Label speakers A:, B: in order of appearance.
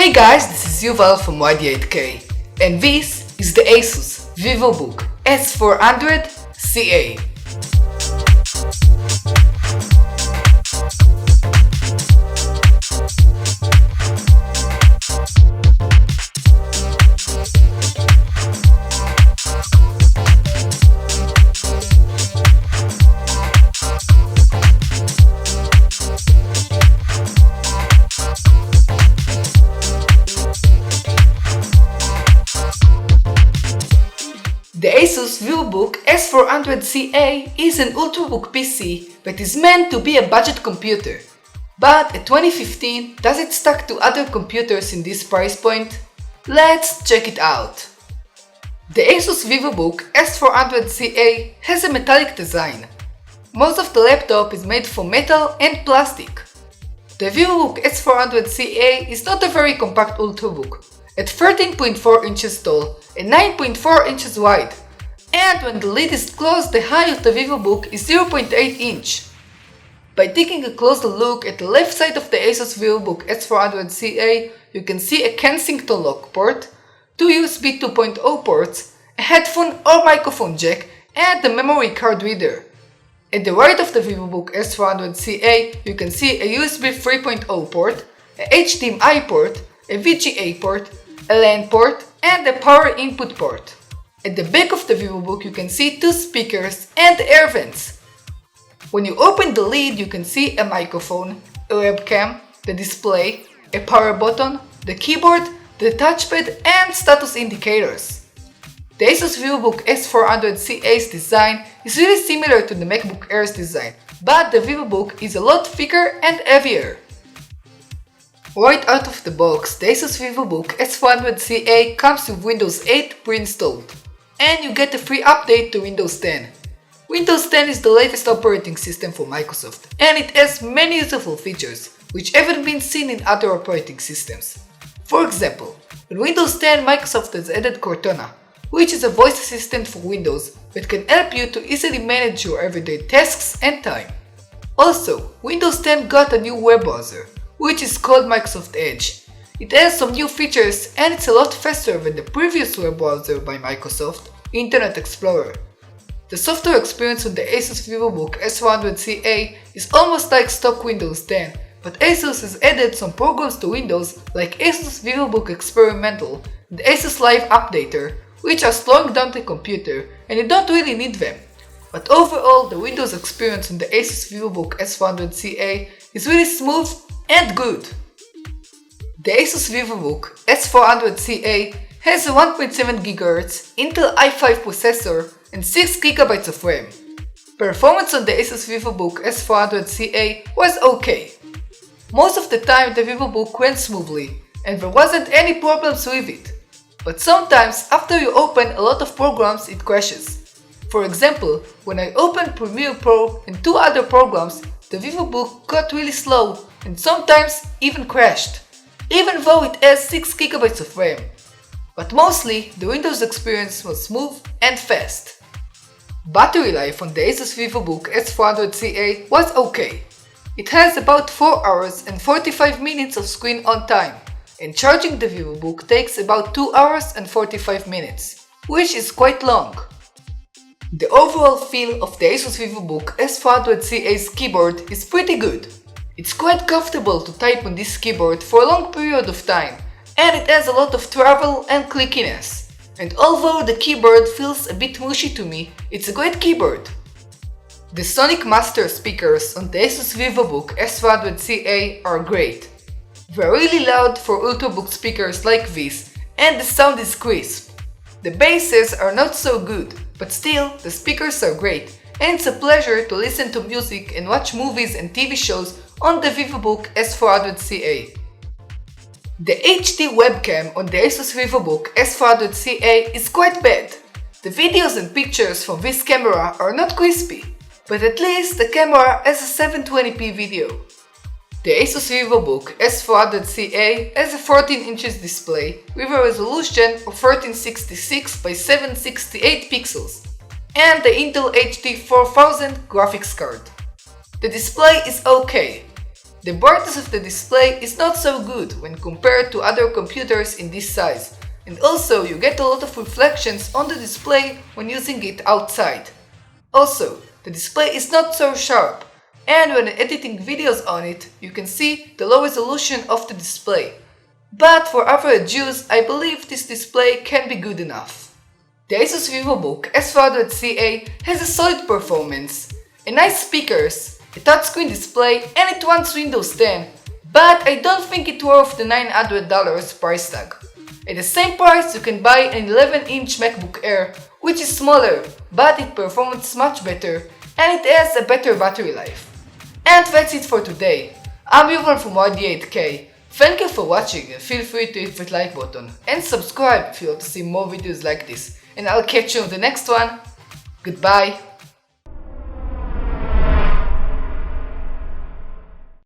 A: Hey guys, this is Yuval from YD8K, and this is the Asus VivoBook S400CA. The Asus VivoBook S400CA is an ultrabook PC that is meant to be a budget computer. But at 2015, does it stack to other computers in this price point? Let's check it out. The Asus VivoBook S400CA has a metallic design. Most of the laptop is made from metal and plastic. The VivoBook S400CA is not a very compact ultrabook, at 13.4 inches tall and 9.4 inches wide, and when the lid is closed, the height of the VivoBook is 0.8 inch. By taking a closer look at the left side of the Asus VivoBook S400CA, you can see a Kensington lock port, two USB 2.0 ports, a headphone or microphone jack, and a memory card reader. At the right of the VivoBook S400CA, you can see a USB 3.0 port, a HDMI port, a VGA port, a LAN port, and a power input port. At the back of the VivoBook you can see two speakers and air vents. When you open the lid you can see a microphone, a webcam, the display, a power button, the keyboard, the touchpad, and status indicators. The Asus VivoBook S400CA's design is really similar to the MacBook Air's design, but the VivoBook is a lot thicker and heavier. Right out of the box, the Asus VivoBook S400CA comes with Windows 8 pre-installed, and you get a free update to Windows 10. Windows 10 is the latest operating system for Microsoft, and it has many useful features, which haven't been seen in other operating systems. For example, in Windows 10 Microsoft has added Cortana, which is a voice assistant for Windows that can help you to easily manage your everyday tasks and time. Also, Windows 10 got a new web browser, which is called Microsoft Edge. It has some new features and it's a lot faster than the previous web browser by Microsoft, Internet Explorer. The software experience on the Asus VivoBook S400CA is almost like stock Windows 10, but Asus has added some programs to Windows like Asus VivoBook Experimental and Asus Live Updater, which are slowing down the computer and you don't really need them. But overall, the Windows experience on the Asus VivoBook S400CA is really smooth and good. The Asus VivoBook S400CA has a 1.7 GHz Intel i5 processor and 6 GB of RAM. Performance on the Asus VivoBook S400CA was okay. Most of the time the VivoBook went smoothly and there wasn't any problems with it. But sometimes after you open a lot of programs it crashes. For example, when I opened Premiere Pro and two other programs, the VivoBook got really slow and sometimes even crashed, even though it has 6 GB of RAM. But mostly, the Windows experience was smooth and fast. Battery life on the Asus VivoBook S400CA was okay. It has about 4 hours and 45 minutes of screen on time, and charging the VivoBook takes about 2 hours and 45 minutes, which is quite long. The overall feel of the Asus VivoBook S400CA's keyboard is pretty good. It's quite comfortable to type on this keyboard for a long period of time, and it has a lot of travel and clickiness. And although the keyboard feels a bit mushy to me, it's a great keyboard. The Sonic Master speakers on the Asus VivoBook S400CA are great. They're really loud for ultrabook speakers like this, and the sound is crisp. The basses are not so good, but still, the speakers are great, and it's a pleasure to listen to music and watch movies and TV shows on the VivoBook S400CA. The HD webcam on the Asus VivoBook S400CA is quite bad. The videos and pictures from this camera are not crispy, but at least the camera has a 720p video. The Asus VivoBook S400CA has a 14 inches display with a resolution of 1366 by 768 pixels and the Intel HD 4000 graphics card. The display is okay. The brightness of the display is not so good when compared to other computers in this size, and also you get a lot of reflections on the display when using it outside. Also, the display is not so sharp, and when editing videos on it, you can see the low resolution of the display. But for average use, I believe this display can be good enough. The Asus VivoBook S400CA has a solid performance, a nice speakers, a touchscreen display, and it runs Windows 10, but I don't think it's worth the $900 price tag. At the same price, you can buy an 11-inch MacBook Air, which is smaller, but it performs much better, and it has a better battery life. And that's it for today. I'm Yuval from YD8K. Thank you for watching, and feel free to hit that like button and subscribe if you want to see more videos like this. And I'll catch you on the next one. Goodbye.